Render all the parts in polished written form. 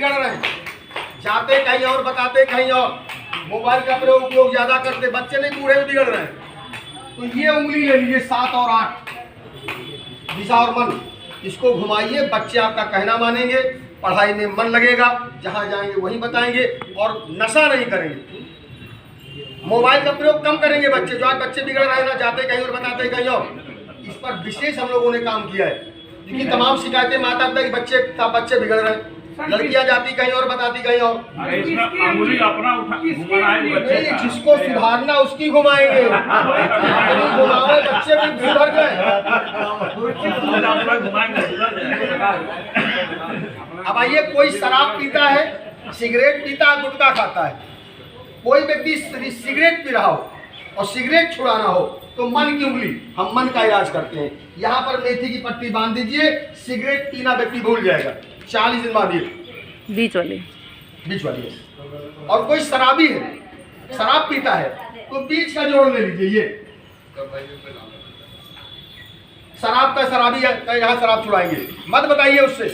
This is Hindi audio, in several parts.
बिगड़ रहे हैं, जाते कहीं और बताते कहीं और, मोबाइल का उपयोग ज़्यादा करते, बच्चे नहीं बूढ़े भी बिगड़ रहे हैं। तो ये उंगली ले लीजिए 7 और 8, दिशा और मन, इसको घुमाइए, बच्चे आपका कहना मानेंगे, पढ़ाई में मन लगेगा, जहाँ जाएंगे वहीं बताएंगे और नशा नहीं करेंगे। मोबाइल का प्रयोग कम करेंगे बच्चे, जो आज बच्चे बिगड़ रहे हैं ना, जाते कहीं और बताते कहीं और। इस पर विशेष हम लोगों ने काम किया है, क्योंकि तमाम शिकायतें माता पिता की बच्चे बिगड़ रहे हैं, लड़कियां जाती कहीं और बताती कहीं और। जिसको सुधारना उसकी घुमाएंगे, घुमावे बच्चे भी सुधर गए। अब आइए, कोई शराब पीता है, सिगरेट पीता है, गुटखा खाता है, कोई व्यक्ति सिगरेट पी रहा हो और सिगरेट छुड़ाना हो तो मन की उंगली, हम मन का इलाज करते हैं। यहाँ पर मेथी की पट्टी बांध दीजिए, सिगरेट पीना व्यक्ति भूल जाएगा, 40 दिन बांधिए, बीच वाली है। और कोई शराबी है, शराब पीता है, तो बीच का जोड़ ले लीजिए, ये शराब का शराबी है, यहाँ शराब छुड़ाएंगे, मत बताइए उससे,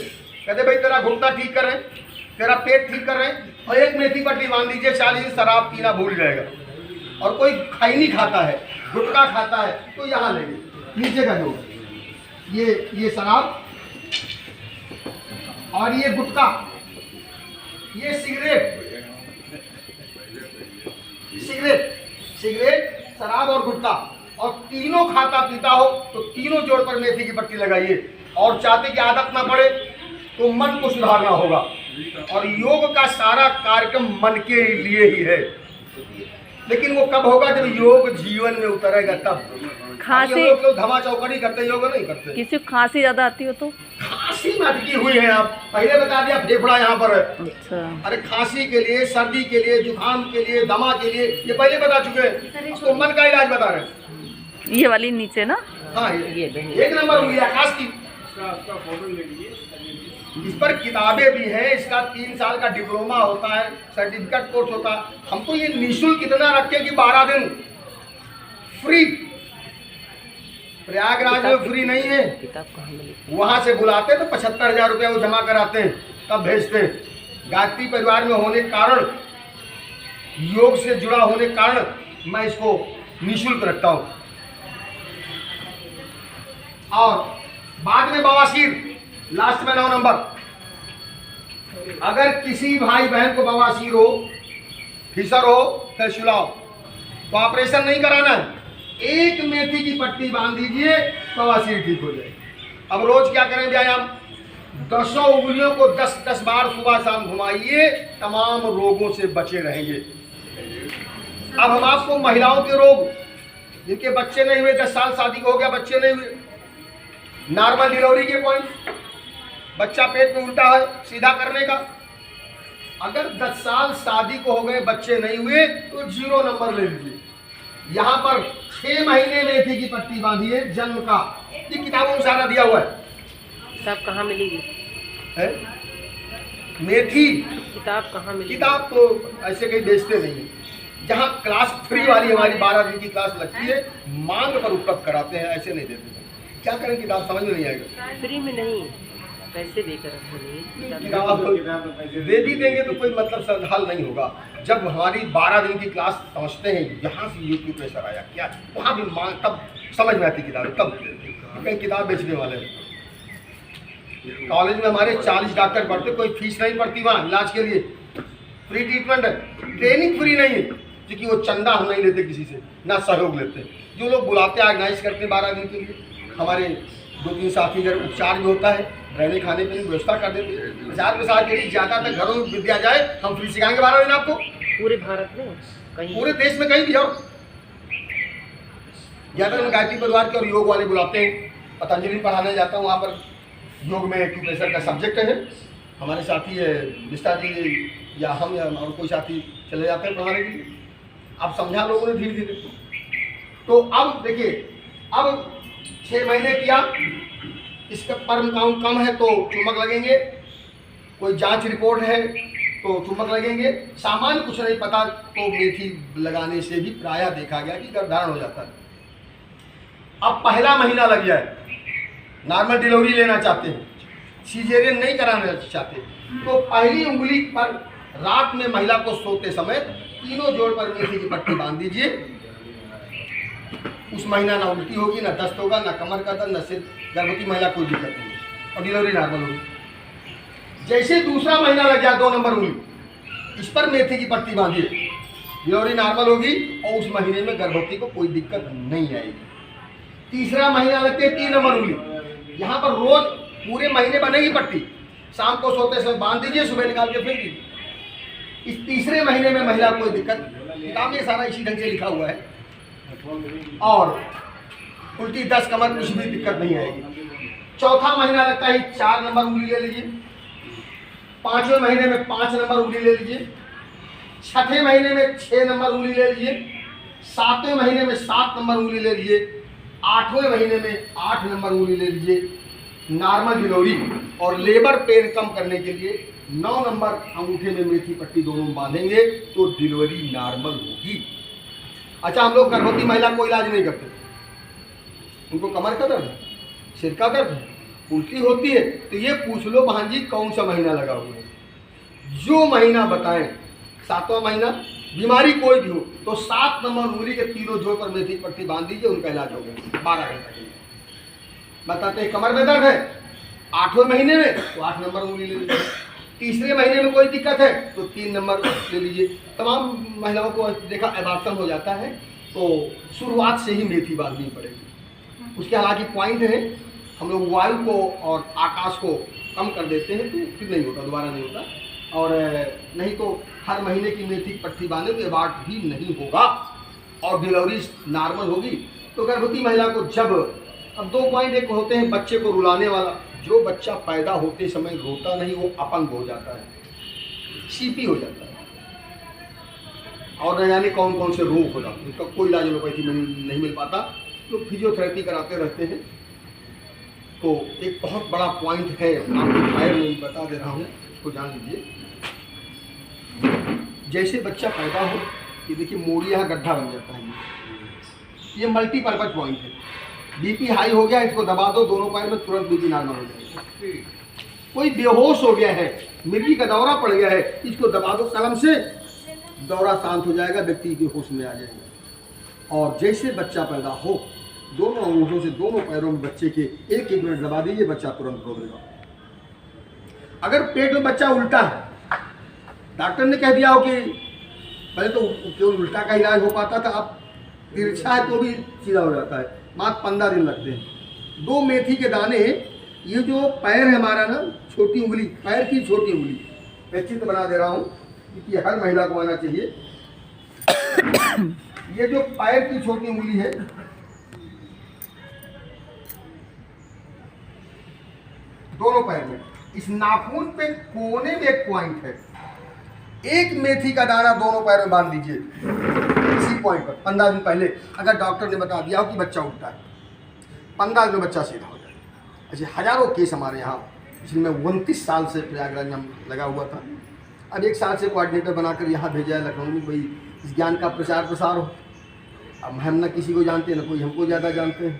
कहते भाई तेरा घुटना ठीक कर रहे हैं, तेरा पेट ठीक कर रहे हैं, और एक मेथी पट्टी बांध दीजिए, 40 दिन शराब पीना भूल जाएगा। और कोई खैनी खाता है, गुटखा खाता है, तो यहाँ लेंगे नीचे का जोड़, ये शराब और ये गुटखा, ये सिगरेट, शराब और गुटखा, और तीनों खाता पीता हो तो तीनों जोड़ पर मेथी की पट्टी लगाइए। और चाहते की आदत ना पड़े तो मन को सुधारना होगा, और योग का सारा कार्यक्रम मन के लिए ही है, लेकिन वो कब होगा जब योग जीवन में उतरेगा तब। खांसी लोग धमा चौकड़ी करते, योग नहीं करते। किसी को खांसी ज्यादा आती हो तो? खांसी में अटकी हुई है, आप पहले बता दिया, फेफड़ा यहाँ पर है। अच्छा। अरे खांसी के लिए, सर्दी के लिए, जुकाम के लिए, दमा के लिए, ये पहले बता चुके हैं, तो मन का इलाज बता रहे हैं। ये वाली नीचे ना, हाँ, ये 1 नंबर उंगली आकाश की। इस पर किताबें भी हैं, इसका 3 साल का डिप्लोमा होता है, सर्टिफिकेट कोर्स होता है। हमको ये निःशुल्क इतना रखे कि 12 दिन फ्री, प्रयागराज में फ्री नहीं है, वहाँ से बुलाते तो 75,000 रुपया वो जमा कराते हैं, तब भेजते हैं। गायत्री परिवार में होने के कारण, योग से जुड़ा होने के कारण मैं इसको निःशुल्क रखता हूँ। और बाद में बवासीर, लास्ट में 9 नंबर, अगर किसी भाई बहन को बवासीर हो, फिसर हो, कैल्शियम, तो ऑपरेशन नहीं कराना है, एक मेथी की पट्टी बांध दीजिए, बवासीर ठीक हो जाएगी। अब रोज क्या करें व्यायाम, 10 उंगलियों को 10-10 बार सुबह शाम घुमाइए, तमाम रोगों से बचे रहेंगे। अब हम आपको महिलाओं के रोग, जिनके बच्चे नहीं हुए, 10 साल शादी को हो गया, बच्चे नहीं हुए, नॉर्मल डिलीवरी के पॉइंट, बच्चा पेट में उल्टा है, सीधा करने का। अगर 10 साल शादी को हो गए, बच्चे नहीं हुए, तो 0 नंबर ले लीजिए। यहाँ पर 6 महीने मेथी की पट्टी बांधिए, जन्म का, ये किताबों में सारा दिया हुआ है। सब कहाँ मिलेगी है? मेथी किताब कहाँ मिलेगी? किताब तो ऐसे कहीं बेचते नहीं है, जहाँ क्लास फ्री वाली हमारी 12 दिन की क्लास लगती है, मांग पर उपलब्ध कराते हैं, ऐसे नहीं देते। क्या करें, किताब समझ में नहीं आएगा। फ्री में नहीं, पैसे देकर किताब दे भी देंगे तो कोई मतलब हल नहीं होगा। जब हमारी 12 दिन की क्लास समझते हैं, यहाँ से यूट्यूब प्रेशर आया क्या, वहाँ भी मांग, तब समझ में आती किताब, तब कहीं किताब बेचने वाले। कॉलेज में हमारे 40 डॉक्टर पढ़ते, कोई फीस नहीं पड़ती वहाँ इलाज के लिए, फ्री ट्रीटमेंट है, ट्रेनिंग फ्री नहीं है, क्योंकि वो चंदा हम नहीं लेते किसी से, ना सहयोग लेते। जो लोग बुलाते हैं, ऑर्गेनाइज करते हैं 12 दिन के लिए, हमारे 2-3 साथी, अगर उपचार भी होता है, रहने खाने की व्यवस्था कर देते हैं। प्रचार प्रसार के लिए ज़्यादातर घरों में विद्या जाए, हम फ्री सिखाएंगे 12 दिन आपको, पूरे भारत में, कहीं पूरे देश में कहीं भी जाओ। ज़्यादातर हम गायत्री परिवार के और योग वाले बुलाते हैं। पतंजलि पढ़ाने जाता हूँ, वहाँ पर योग में एक्यूप्रेशर का सब्जेक्ट है, हमारे साथी मिश्रा जी या हम या और कोई साथी चले जाते हैं पढ़ाने के लिए। अब समझा लोगों ने धीरे धीरे। तो अब देखिए, अब 6 महीने किया, इसका परम काउंट कम है तो चुम्बक लगेंगे, कोई जांच रिपोर्ट है तो चुम्बक लगेंगे, सामान्य कुछ नहीं पता तो मेथी लगाने से भी प्रायः देखा गया कि गर्भधारण हो जाता है। अब पहला महीना लग जाए, नॉर्मल डिलीवरी लेना चाहते हैं, सीजेरियन नहीं कराना चाहते, तो पहली उंगली पर रात में महिला को सोते समय तीनों जोड़ पर मेथी की पट्टी बांध दीजिए। उस महीना ना उल्टी होगी, ना दस्त होगा, ना कमर का दर्द, ना सिर, गर्भवती महिला कोई दिक्कत नहीं और डिलीवरी नॉर्मल होगी। जैसे दूसरा महीना लग जाए 2 नंबर उंगली, इस पर मेथी की पट्टी बांधिए, डिलीवरी नॉर्मल होगी और उस महीने में गर्भवती को कोई दिक्कत नहीं आएगी। तीसरा महीना लगते 3 नंबर उंगली, यहाँ पर रोज पूरे महीने बनेगी पट्टी, शाम को सोते समय बांध दीजिए, सुबह निकाल के फेंक दीजिए। इस तीसरे महीने में महिला कोई दिक्कत, किताब में सारा इसी ढंग से लिखा हुआ है, और उल्टी दस्त कमर कुछ भी दिक्कत नहीं आएगी। चौथा महीना लगता है 4 नंबर उंगली ले लीजिए, 5वें महीने में 5 नंबर उंगली ले लीजिए, 6ठे महीने में 6 नंबर उंगली ले लीजिए, 7वें महीने में 7 नंबर उंगली ले लीजिए, 8वें महीने में 8 नंबर उंगली ले लीजिए। नॉर्मल डिलीवरी और लेबर पेन कम करने के लिए 9 नंबर अंगूठे में मेथी पट्टी दोनों बांधेंगे तो डिलीवरी नॉर्मल होगी। अच्छा, हम लोग गर्भवती महिला को इलाज नहीं करते, उनको कमर का दर्द, सिर का दर्द, उल्टी होती है तो ये पूछ लो बहन जी कौन सा महीना लगा हुआ है, जो महीना बताएं। 7वां महीना, बीमारी कोई भी हो तो 7 नंबर उंगली के तीनों जोड़ पर मेथी पट्टी बांध दीजिए, उनका इलाज हो गया 12 घंटे के लिए। बताते हैं कमर में दर्द है 8वें महीने में तो 8 नंबर उंगली ले लीजिए, तीसरे महीने में कोई दिक्कत है तो 3 नंबर ले लीजिए। तमाम महिलाओं को देखा एबार्सन हो जाता है तो शुरुआत से ही मेथी बांधनी पड़ेगी। उसके हालांकि पॉइंट है, हम लोग वायु को और आकाश को कम कर देते हैं तो फिर नहीं होता, दोबारा नहीं होता, और नहीं तो हर महीने की मेथी पट्टी बांधे तो एबार्ट भी नहीं होगा और डिलीवरी नॉर्मल होगी। तो गर्भवती महिला को जब, अब 2 पॉइंट एक होते हैं बच्चे को रुलाने वाला, जो बच्चा पैदा होते समय रोता नहीं वो अपंग हो जाता है, सीपी हो जाता है, और न जाने कौन कौन से रोग हो जाते हैं, उसका कोई इलाज एलोपैथी में नहीं मिल पाता, लोग फिजियोथेरेपी कराते रहते हैं। तो एक बहुत बड़ा पॉइंट है, आपको पैर में बता दे रहा हूँ, इसको जान लीजिए। जैसे बच्चा पैदा हो, ये देखिए मोड़ी यहाँ गड्ढा बन जाता है, ये मल्टीपर्पज पॉइंट है। बीपी हाई हो गया, इसको दबा दो दोनों पैर में, तुरंत बीपी नॉर्मल हो जाएगा। कोई बेहोश हो गया है, मिर्गी का दौरा पड़ गया है, इसको दबा दो कलम से, दौरा शांत हो जाएगा, व्यक्ति के होश में आ जाएगा। और जैसे बच्चा पैदा हो, दोनों अंगूठों से दोनों पैरों में बच्चे के 1-1 मिनट दबा दीजिए, बच्चा तुरंत रो देगा। अगर पेट में बच्चा उल्टा है, डॉक्टर ने कह दिया हो कि पहले तो केवल उल्टा का इलाज हो पाता था, अब तिरछा है तो भी सीधा हो जाता है, मात्र 15 दिन लगते हैं। 2 मेथी के दाने, ये जो पैर है हमारा ना, छोटी उंगली, पैर की छोटी उंगली, मैं चित्र बना दे रहा हूँ क्योंकि हर महिला को आना चाहिए। ये जो पैर की छोटी उंगली है, दोनों पैर में, इस नाखून पे कोने में एक पॉइंट है, एक मेथी का दाना दोनों पैर में बांध दीजिए इसी पॉइंट पर। 15 दिन पहले अगर डॉक्टर ने बता दिया हो कि बच्चा उठता है, 15 दिन में बच्चा सीधा हो जाए। ऐसे हजारों केस हमारे यहाँ, जिनमें 29 साल से प्रयागराज में लगा हुआ था, अब 1 साल से कोऑर्डिनेटर बनाकर यहाँ भेजा है लखनऊ में, भाई इस ज्ञान का प्रचार प्रसार हो। अब हम न किसी को जानते हैं, न कोई हमको ज़्यादा जानते हैं।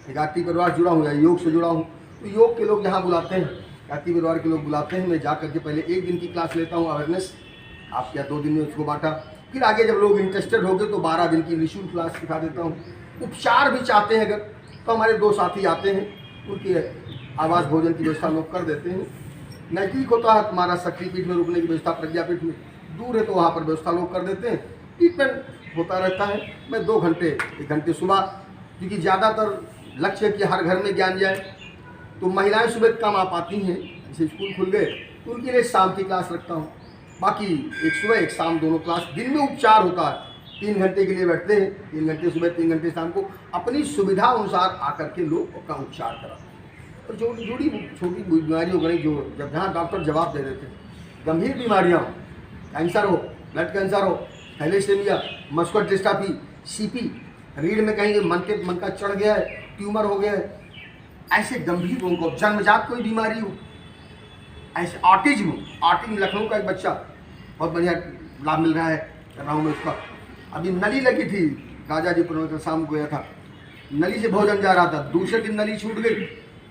एक गायत्री परिवार जुड़ा हूँ या योग से जुड़ा हूँ, तो योग के लोग यहाँ बुलाते हैं, गायत्री परिवार के लोग बुलाते हैं। मैं जा करके पहले 1 दिन की क्लास लेता हूँ, अवेयरनेस, आप क्या 2 दिन में उसको बांटा, फिर आगे जब लोग इंटरेस्टेड हो गए तो 12 दिन की निःशुल्क क्लास सिखा देता हूँ। उपचार भी चाहते हैं अगर, तो हमारे 2 साथी आते हैं, उनकी आवास भोजन की व्यवस्था लोग कर देते हैं। नज़दीक होता है तुम्हारा शक्तिपीठ में रुकने की व्यवस्था, प्रज्ञापीठ में, दूर है तो वहाँ पर व्यवस्था लोग कर देते हैं। ट्रीटमेंट होता रहता है। मैं 2 घंटे, 1 घंटे सुबह, क्योंकि ज़्यादातर लक्ष्य है कि हर घर में ज्ञान जाए, तो महिलाएं सुबह कम आ पाती हैं, जैसे स्कूल खुल गए तो उनके लिए शाम की क्लास रखता हूँ। बाकी एक सुबह एक शाम दोनों क्लास, दिन में उपचार होता है, 3 घंटे के लिए बैठते हैं, 3 घंटे सुबह 3 घंटे शाम को, अपनी सुविधा अनुसार आकर के लोग अपना उपचार कराते हैं। और जो जुड़ी छोटी बीमारी हो गई, जो जब जहाँ डॉक्टर जवाब दे देते हैं, गंभीर बीमारियाँ हो, कैंसर हो, ब्लड कैंसर हो, थैलेसेमिया, मस्कुलर डिस्ट्रॉफी, सीपी, रीढ़ में कहीं मन का चढ़ गया है, ट्यूमर हो गया है, ऐसे गंभीर रोगों को, जन्मजात कोई बीमारी हो, ऐसे ऑटिज्म लखनऊ का एक बच्चा, बहुत बढ़िया लाभ मिल रहा है, कर रहा हूँ मैं उसका। अभी नली लगी थी राजाजीपुर में, शाम को गया था, नली से भोजन जा रहा था, दूसरे दिन नली छूट गई।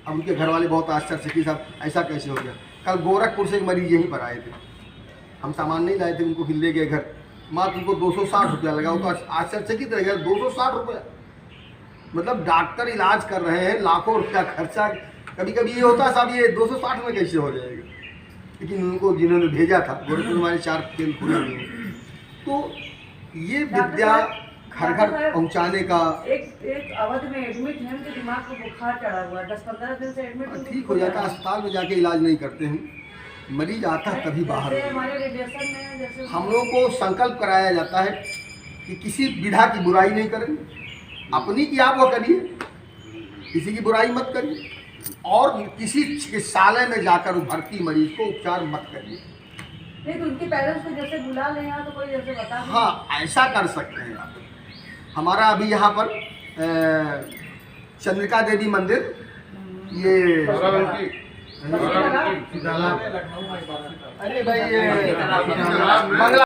अब उनके घर वाले बहुत आश्चर्य से कि साहब ऐसा कैसे हो गया, कल गोरखपुर से एक मरीज यहीं पर आए थे, हम सामान नहीं लाए थे, उनको ले गए घर, मात्र उनको 260 रुपया लगा। वो तो आश्चर्यचकित रह गया, 260 रुपया, मतलब डॉक्टर इलाज कर रहे हैं, लाखों रुपया खर्चा। कभी कभी ये होता है साहब, ये 260 में कैसे हो जाएगा, लेकिन उनको जिन्होंने भेजा था, गोरखपुर हमारे 4 केंद्र खुले हुए हैं, तो ये विद्या घर घर पहुंचाने का। एक अवध में एडमिट है, उनके दिमाग को बुखार चढ़ा हुआ है, 10-15 दिन से एडमिट। ठीक हो जाता है, अस्पताल में जाके इलाज नहीं करते हैं, मरीज आता है तभी बाहर। हमारे रेडिएशन में जैसे हम लोगों को संकल्प कराया जाता है कि किसी विधा की बुराई नहीं करेंगे, अपनी की आप वो करिए, किसी की बुराई मत करिए, और किसी चिकित्सालय में जाकर भर्ती मरीज को उपचार मत करिए। नहीं तो उनके पेरेंट्स को जैसे बुला लें यहाँ, तो कोई जैसे बता दें। हाँ, ऐसा कर सकते हैं आप। हमारा अभी यहाँ पर चंद्रिका देवी मंदिर, ये अरे भाई ये बंगला